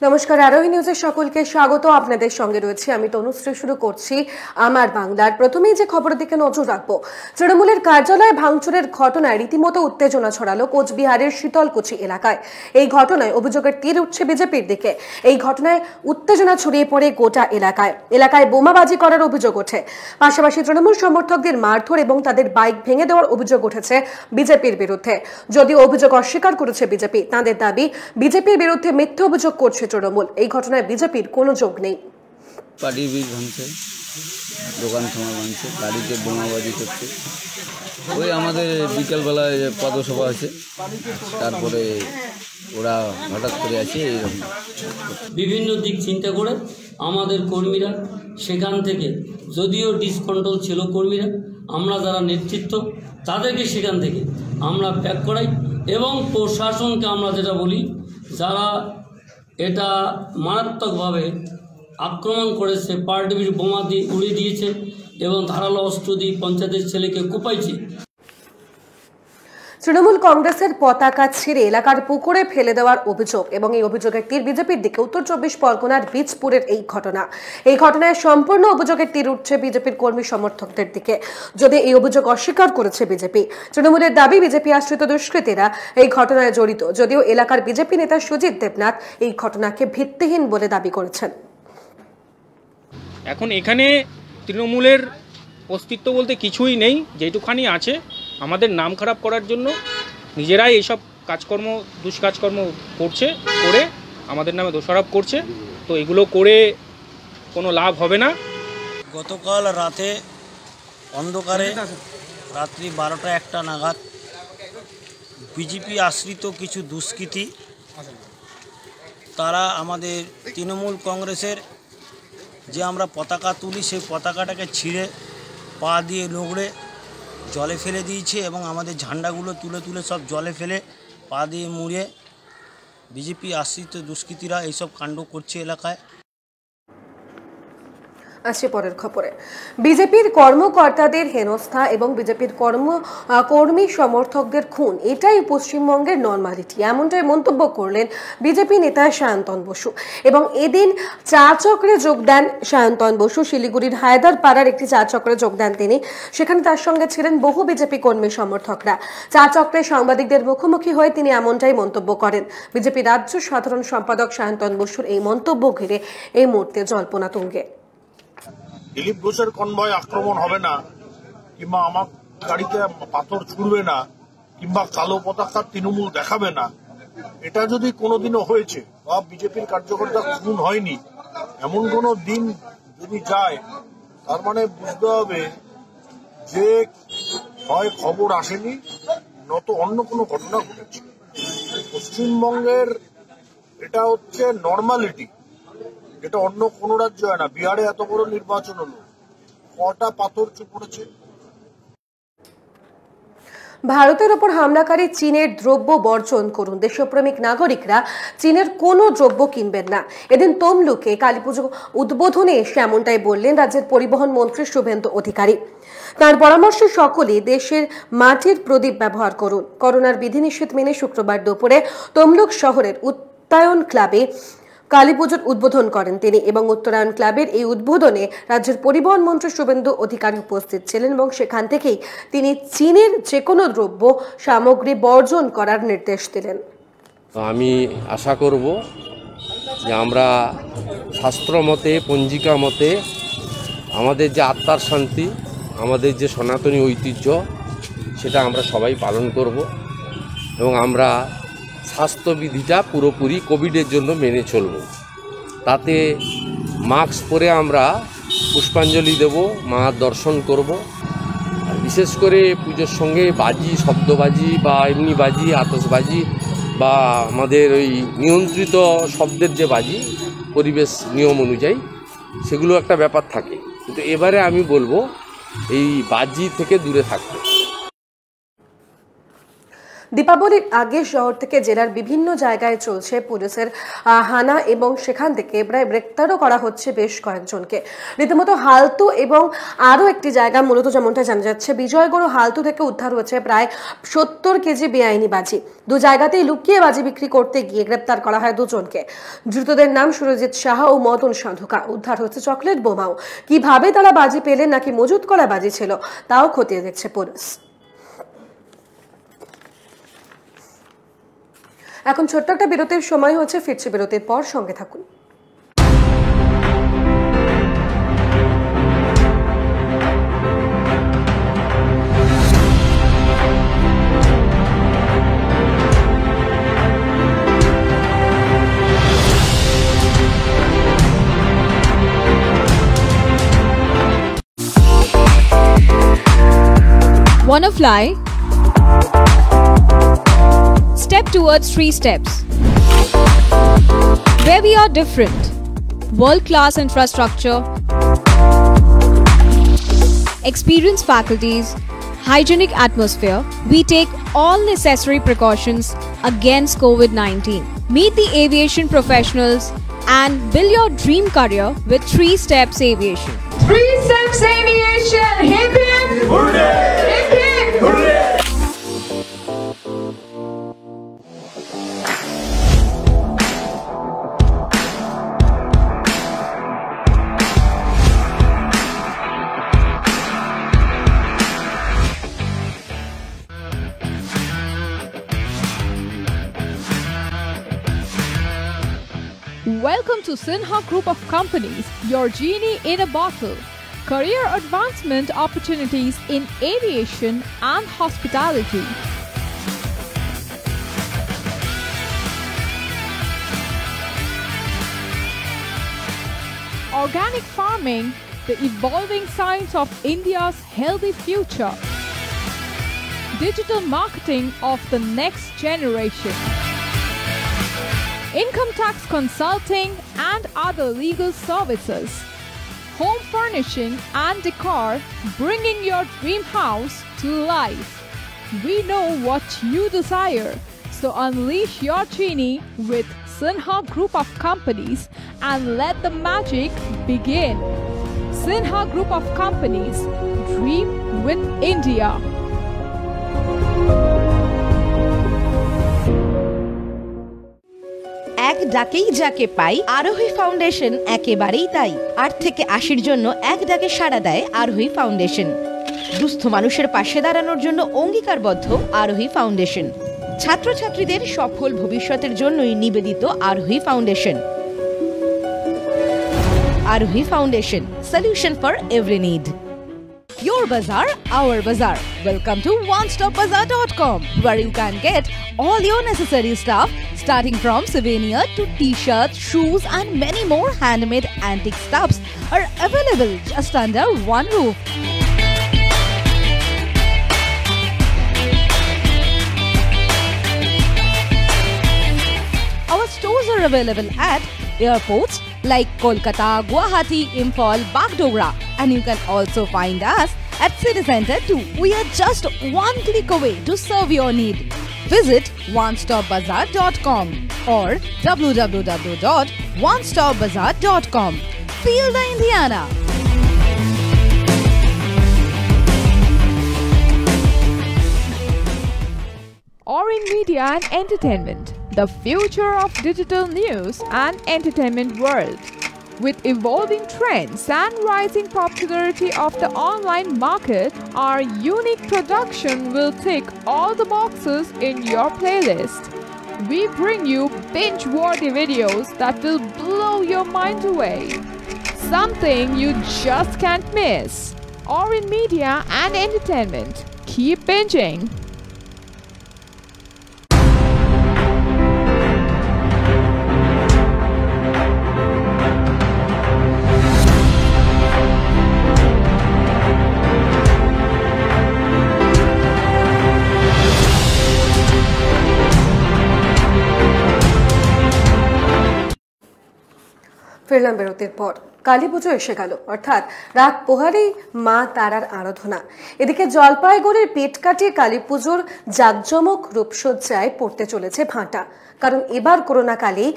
নমস্কার, আরোহী নিউজের সকলকে স্বাগত। আপনাদের সঙ্গে রয়েছে আমি তনুশ্রী। শুরু করছি আমার বাংলার। প্রথমেই যে খবরের দিকে নজর রাখবো, তৃণমূলের কার্যালয়ে ভাঙচুরের ঘটনায় রীতিমতো উত্তেজনা ছড়ালো কোচবিহারের শীতলকুচি এলাকায়। এই ঘটনায় অভিযোগের তীর উঠছে বিজেপির দিকে। এই ঘটনায় উত্তেজনা ছড়িয়ে পড়ে গোটা এলাকায় বোমাবাজি করার অভিযোগ ওঠে। পাশাপাশি তৃণমূল সমর্থকদের মারধর এবং তাদের বাইক ভেঙে দেওয়ার অভিযোগ উঠেছে বিজেপির বিরুদ্ধে। যদিও অভিযোগ অস্বীকার করেছে বিজেপি, তাদের দাবি বিজেপির বিরুদ্ধে মিথ্যে অভিযোগ করছে তৃণমূল। এই ঘটনায় বিজেপির কোনো যোগ নেই। পার্টি বীজ ভাঙছে, দোকান থামা ভাঙছে, গাড়িতে বোমাবাজি করছে। ওই আমাদের বিকেলবেলায় পদসভা আছে, তারপরে ওরা হঠাৎ করে আসে এইরকম বিভিন্ন দিক চিন্তা করে আমাদের কর্মীরা সেখান থেকে, যদিও ডিসকন্ট্রোল ছিল কর্মীরা, আমরা যারা নেতৃত্ব তাদেরকে সেখান থেকে আমরা ব্যাক করাই এবং প্রশাসনকে আমরা যেটা বলি, যারা এটা মারাত্মকভাবে আক্রমণ করেছে, পার্টির বোমা দিয়ে উড়িয়ে দিয়েছে এবং ধারালো অস্ত্র দিয়ে পঞ্চায়েতের ছেলেকে কোপাইছে। তৃণমূল কংগ্রেসের পতাকা ছিঁড়ে এলাকার পুকুরে ফেলে দেওয়ার অভিযোগ এবং এই অভিযোগের তীর বিজেপির দিকে। উত্তর 24 পরগনার বীজপুরের এই ঘটনায় সম্পূর্ণ অভিযোগের তীর উঠছে বিজেপির কর্মী সমর্থকদের দিকে। যদি এই অভিযোগ অস্বীকার করেছে বিজেপি, তৃণমূলের দাবি বিজেপি আশ্রিত দুষ্কৃতীরা এই ঘটনায় জড়িত। যদিও এলাকার বিজেপি নেতা সুজিত দেবনাথ এই ঘটনাকে ভিত্তিহীন বলে দাবি করেছেন। এখন এখানে তৃণমূলের অস্তিত্ব বলতে কিছুই নেই। যেটুখানি আছে আমাদের নাম খারাপ করার জন্য নিজেরাই এইসব কাজকর্ম, দুষ্কাজকর্ম করে আমাদের নামে দোষারোপ করছে। তো এগুলো করে কোনো লাভ হবে না। গতকাল রাতে অন্ধকারে, রাত্রি 12টা-1টা নাগাদ বিজেপি আশ্রিত কিছু দুষ্কৃতী, তারা আমাদের তৃণমূল কংগ্রেসের যে আমরা পতাকা তুলি সেই পতাকাটাকে ছিঁড়ে পা দিয়ে নোংড়ে জলে ফেলে দিয়েছে এবং আমাদের ঝান্ডাগুলো তুলে সব জলে ফেলে পা দিয়ে মুড়ে বিজেপি আশ্রিত দুষ্কৃতীরা এইসব কাণ্ড করছে এলাকায়। আসছে পরের খবরে, বিজেপির কর্মকর্তাদের হেনস্থা এবং বিজেপির কর্মী সমর্থকদের খুন, এটাই পশ্চিমবঙ্গের নর্মালিটি, এমনটাই মন্তব্য করলেন বিজেপি নেতা সায়ন্তন বসু। এবং এদিন চা চক্রে যোগ দেন সায়ন্তন বসু। শিলিগুড়ির হায়দারপাড়ার একটি চা চক্রে যোগ দেন তিনি। সেখানে তার সঙ্গে ছিলেন বহু বিজেপি কর্মী সমর্থকরা। চা চক্রে সাংবাদিকদের মুখোমুখি হয়ে তিনি এমনটাই মন্তব্য করেন। বিজেপি রাজ্য সাধারণ সম্পাদক সায়ন্তন বসুর এই মন্তব্য ঘিরে এই মুহূর্তে জল্পনা তুঙ্গে। দিলীপ ঘোষের কনভয় আক্রমণ হবে না, কিংবা আমার গাড়িতে পাথর ছুড়বে না, কিংবা কালো পতাকা তৃণমূল দেখাবে না, এটা যদি কোনোদিনও হয়েছে বা বিজেপির কার্যকর্তা খুন হয়নি, এমন কোনো দিন যদি যায়, তার মানে বুঝতে হবে যে হয় খবর আসেনি, নত অন্য কোনো ঘটনা ঘটেছে। পশ্চিমবঙ্গের এটা হচ্ছে নর্মালিটি, এটা অন্য কোন রাজ্য হয় না। বিহারে এত বড় নির্বাচন হলো, কটা পাথর পড়েছে। ভারতের ওপর হামলাকারী চীনের দ্রব্য বর্জন করুন। দেশপ্রেমিক নাগরিকরা চীনের কোনো দ্রব্য কিনবেন না। এদিন তমলুকে কালীপুজো উদ্বোধনে এসে এমনটাই বললেন রাজ্যের পরিবহন মন্ত্রী শুভেন্দু অধিকারী। তার পরামর্শে সকলে দেশের মাটির প্রদীপ ব্যবহার করুন। করোনার বিধিনিষেধ মেনে শুক্রবার দুপুরে তমলুক শহরের উত্তরায়ণ ক্লাবে কালীপুজোর উদ্বোধন করেন তিনি এবং উত্তরায়ণ ক্লাবের এই উদ্বোধনে রাজ্যের পরিবহন মন্ত্রী শুভেন্দু অধিকারী উপস্থিত ছিলেন এবং সেখান থেকেই তিনি চীনের যে কোনো দ্রব্য সামগ্রী বর্জন করার নির্দেশ দিলেন। আমি আশা করব যে আমরা শাস্ত্র মতে, পঞ্জিকা মতে আমাদের যে আত্মার শান্তি, আমাদের যে সনাতনী ঐতিহ্য, সেটা আমরা সবাই পালন করব এবং আমরা স্বাস্থ্যবিধিটা পুরোপুরি কোভিডের জন্য মেনে চলব। তাতে মাস্ক পরে আমরা পুষ্পাঞ্জলি দেব, মার দর্শন করব। আর বিশেষ করে পুজোর সঙ্গে বাজি, শব্দবাজি বা এমনি বাজি, আতশবাজি বা আমাদের ওই নিয়ন্ত্রিত শব্দের যে বাজি, পরিবেশ নিয়ম অনুযায়ী সেগুলো একটা ব্যাপার থাকে। কিন্তু এবারে আমি বলবো এই বাজি থেকে দূরে থাকতে। দীপাবলির আগে শহর থেকে জেলার বিভিন্ন জায়গায় চলছে পুলিশের হানা এবং সেখান থেকে প্রায় গ্রেপ্তারও করা হচ্ছে বেশ কয়েকজনকে। রীতিমতো হালতু এবং আরও একটি জায়গা মূলত যেমনটা জানা যাচ্ছে বিজয়গড় হালতু থেকে উদ্ধার হয়েছে প্রায় 70 কেজি বেআইনি বাজি। দু জায়গাতেই লুকিয়ে বাজি বিক্রি করতে গিয়ে গ্রেপ্তার করা হয় দুজনকে। ধৃতদের নাম সুরজিৎ সাহা ও মদন সাধুকা। উদ্ধার হচ্ছে চকলেট বোমাও। কিভাবে তারা বাজি পেলেন নাকি মজুত করা বাজি ছিল তাও খতিয়ে দেখছে পুলিশ। এখন ছোট্ট একটা বিরতির সময় হচ্ছে, ফিরছে বিরতির পর, সঙ্গে থাকুন। Wanna fly? Step towards 3 steps. Where we are different. World-class infrastructure, experienced faculties, hygienic atmosphere. We take all necessary precautions against COVID-19. Meet the aviation professionals and build your dream career with 3 Steps Aviation. 3 Steps Aviation! Hip hip! Hooray! Hip hip! Hooray! Welcome to Sinha Group of Companies, your genie in a bottle. Career advancement opportunities in aviation and hospitality. Organic farming, the evolving science of India's healthy future. Digital marketing of the next generation. Income tax consulting and other legal services. Home furnishing and decor, bringing your dream house to life. We know what you desire, so unleash your genie with Sinha Group of Companies and let the magic begin. Sinha Group of Companies, dream with India. এক ডাকেই যাকে পাই, আরোহী foundation একেবারেই তাই। 8 থেকে 80-র জন্য এক ডাকে সাড়া দেয় আরোহী ফাউন্ডেশন। দুস্থ মানুষের পাশে দাঁড়ানোর জন্য অঙ্গীকারবদ্ধ আরোহী ফাউন্ডেশন। ছাত্রছাত্রীদের সফল ভবিষ্যতের জন্যই নিবেদিত আরোহী ফাউন্ডেশন। আরোহী foundation, solution for every need. Your bazaar, our bazaar. Welcome to onestopbazaar.com, where you can get all your necessary stuff starting from souvenir to t-shirts, shoes and many more handmade antique stuffs are available just under one roof. Our stores are available at airports like Kolkata, Guwahati, Imphal, Bagdogra, and you can also find us at City Center too. We are just one click away to serve your need. Visit onestopbazaar.com or www.onestopbazaar.com. Feel the Indiana. Orin Media and Entertainment, the future of digital news and entertainment world. With evolving trends and rising popularity of the online market, our unique production will tick all the boxes in your playlist. We bring you binge-worthy videos that will blow your mind away. Something you just can't miss. Orin Media and Entertainment. Keep binging. ফিরলাম বিরতির পর। কালী পুজো এসে গেল, অর্থাৎ রাত পোহারেই মা তারার আরাধনা। এদিকে জলপাইগুড়ির পেটকাটি কালী পুজোর জাঁকজমক রূপসজ্জায় পড়তে চলেছে ভাঁটা। কারণ এবার করোনাকালেই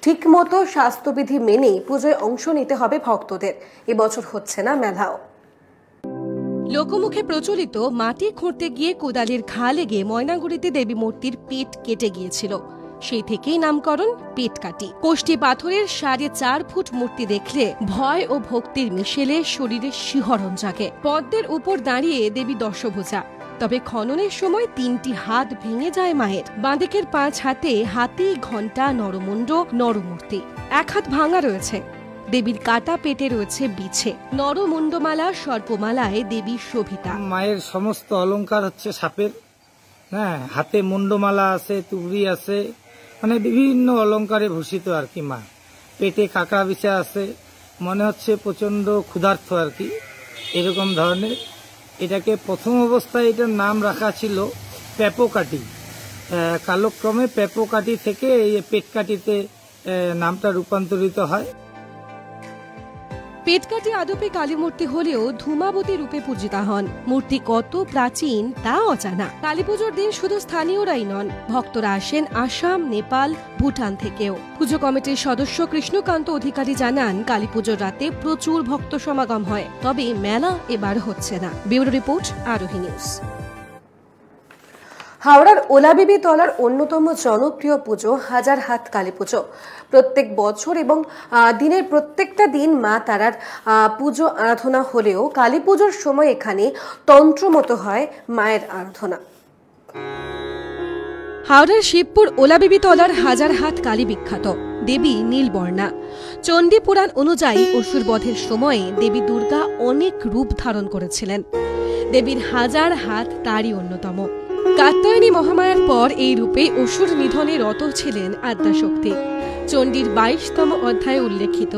ঠিকমতো স্বাস্থ্যবিধি মেনেই পুজোয় অংশ নিতে হবে ভক্তদের। এবছর হচ্ছে না মেলাও। লোকমুখে প্রচলিত মাটি খুঁড়তে গিয়ে কোদালের ঘা লেগে ময়নাগুড়িতে দেবী মূর্তির পেট কেটে গিয়েছিল। সেই থেকেই নামকরণ পেটকাটি। কোষ্ঠী পাথরের 4.5 ফুট মূর্তি দেখলে ভয় ও ভক্তির মিশেলে শরীরে শিহরণ জাগে। পদ্মের উপর দাঁড়িয়ে দেবী দশভুজা। তবে খননের সময় 3টি হাত ভেঙে যায় মায়ের। বাঁদিকের 5 হাতে হাতি, ঘণ্টা, নরমুণ্ড, নরমূর্তি। 1 হাত ভাঙা রয়েছে। দেবীর কাটা পেটে রয়েছে বিছে। নরমুণ্ডমালা, সর্পমালায় দেবী শোভিতা। মায়ের সমস্ত অলংকার হচ্ছে সাপের, হ্যাঁ, হাতে মুন্ডমালা আছে, তুবড়ি আছে, মানে বিভিন্ন অলংকারে ভূষিত আর কি। মা পেটে কাঁকড়া বিছা আছে, মনে হচ্ছে প্রচন্ড ক্ষুধার্ত আর কি, এরকম ধরনের। এটাকে প্রথম অবস্থায় এটার নাম রাখা ছিল পেপোকাটি। কালক্রমে পেপোকাটি থেকে এই পেটকাটিতে নামটা রূপান্তরিত হয়। পেটকাটি আদপে কালী মূর্তি হলেও ধূমাবতী রূপে পূজিতা হন। মূর্তি কত প্রাচীন তা অজানা। কালী পুজোর দিন শুধু স্থানীয়রাই নন, ভক্তরা আসেন আসাম, নেপাল, ভুটান থেকেও। পুজো কমিটির সদস্য কৃষ্ণকান্ত অধিকারী জানান, কালী পুজোর রাতে প্রচুর ভক্ত সমাগম হয়, তবে মেলা এবার হচ্ছে না। ব্যুরো রিপোর্ট, আরোহী নিউজ। হাওড়ার ওলাবিবি তলার অন্যতম জনপ্রিয় পুজো হাজার হাত কালী পুজো। প্রত্যেক বছর এবং দিনের প্রত্যেকটা দিন মা তারার পুজো আরাধনা হলেও কালী পুজোর সময় এখানে তন্ত্রমতো হয় মায়ের আরাধনা। হাওড়ার শিবপুর ওলাবিবি তলার হাজার হাত কালী বিখ্যাত। দেবী নীলবর্ণা। চণ্ডী পুরাণ অনুযায়ী অসুর বধের সময়ে দেবী দুর্গা অনেক রূপ ধারণ করেছিলেন। দেবীর হাজার হাত তারই অন্যতম। কাত্যায়নী মহামায়ার পর এই রূপে অসুর নিধনে রত ছিলেন আদ্যাশক্তি। চণ্ডীর 22তম অধ্যায়ে উল্লেখিত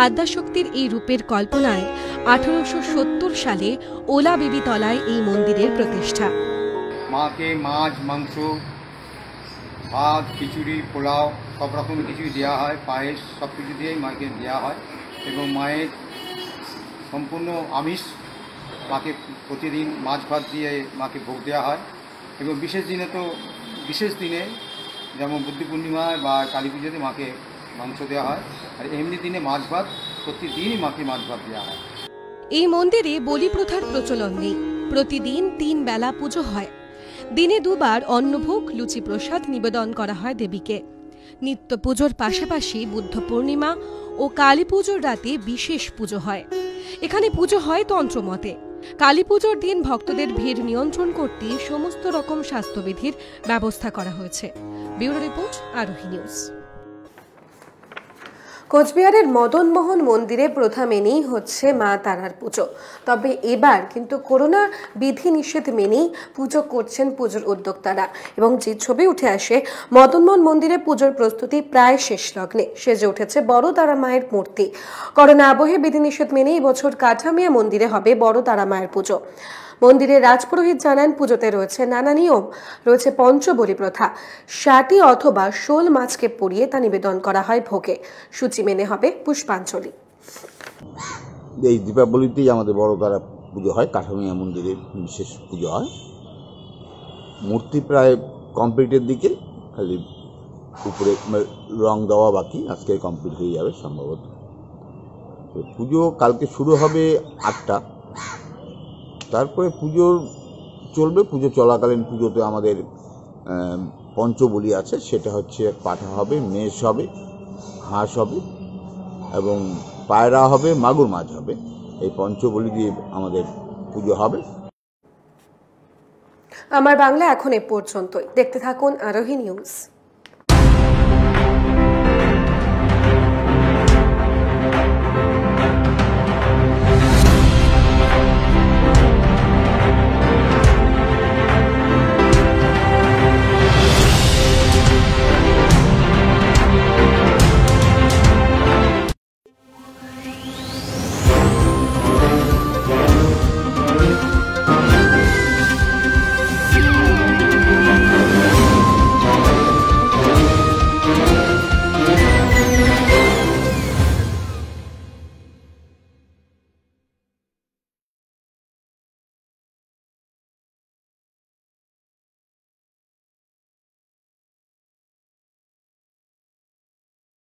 আদ্যাশক্তির এই রূপের কল্পনায় 1870 সালে ওলাবিবি তলায় এই মন্দিরের প্রতিষ্ঠা। মাকে মাছ, মাংস, ভাত, খিচুড়ি, পোলাও সব রকম কিছুই দেওয়া হয়, পায়েস সব কিছু দিয়েই মাকে দেওয়া হয় এবং মায়ের সম্পূর্ণ আমিষ। মাকে প্রতিদিন মাছ ভাত দিয়ে মাকে ভোগ দেওয়া হয় এবং বিশেষ দিনে যেমন বুদ্ধি পূর্ণিমায় বা কালী পুজোতে মাকে মাংস দেওয়া হয়, আর এমনি দিনে মাছ ভাত, প্রতিদিনই মাকে মাছ ভাত দেওয়া হয়। এই মন্দিরে বলি প্রথার প্রচলন নেই। প্রতিদিন 3 বেলা পুজো হয়। দিনে 2 বার অন্নভোগ, লুচি প্রসাদ নিবেদন করা হয় দেবীকে। নিত্য পুজোর পাশাপাশি বুদ্ধ পূর্ণিমা ও কালী পুজোর রাতে বিশেষ পুজো হয়। এখানে পুজো হয় তন্ত্রমতে। কালী পুজোর দিন ভক্তদের ভিড় নিয়ন্ত্রণ করতে সমস্ত রকম স্বাস্থ্যবিধির ব্যবস্থা করা হয়েছে। ব্যুরো রিপোর্ট, আরোহী নিউজ। কোচবিহারের মদনমোহন মন্দিরে প্রথা মেনেই হচ্ছে মা তারার পুজো। তবে এবার কিন্তু করোনা বিধি নিষেধ মেনেই পুজো করছেন পুজোর উদ্যোক্তারা। এবং যে ছবি উঠে আসে, মদনমোহন মন্দিরে পুজোর প্রস্তুতি প্রায় শেষ লগ্নে। সেজে উঠেছে বড় তারা মায়ের মূর্তি। করোনা আবহে বিধিনিষেধ মেনে এবছর কাঠামিয়া মন্দিরে হবে বড় তারা মায়ের পুজো। মন্দিরের রাজপুরোহিত জানান, পুজোতে রয়েছে নানা নিয়ম। রয়েছে পঞ্চবলি প্রথা। 60 অথবা 16 মাছকে পুড়িয়ে তা নিবেদন করা হয় ভোগে। সূচি মেনে হবে পুষ্পাঞ্জলি। এই দীপাবলিতেই আমাদের বড় তারা পুজো হয়, কাঠামিয়া মন্দিরে বিশেষ পুজো হয়। মূর্তি প্রায় কমপ্লিটের দিকে, খালি উপরে রং দেওয়া বাকি, আজকে কমপ্লিট হয়ে যাবে সম্ভবত। তো পুজো কালকে শুরু হবে 8টা, তারপরে পুজো চলবে। পুজো চলাকালীন পুজোতে আমাদের পঞ্চবলি আছে, সেটা হচ্ছে পাঠা হবে, মেষ হবে, হাঁস হবে এবং পায়রা হবে, মাগুর মাছ হবে। এই পঞ্চবলি দিয়ে আমাদের পুজো হবে। আমার বাংলা এখন এ পর্যন্তই। দেখতে থাকুন আরোহী নিউজ।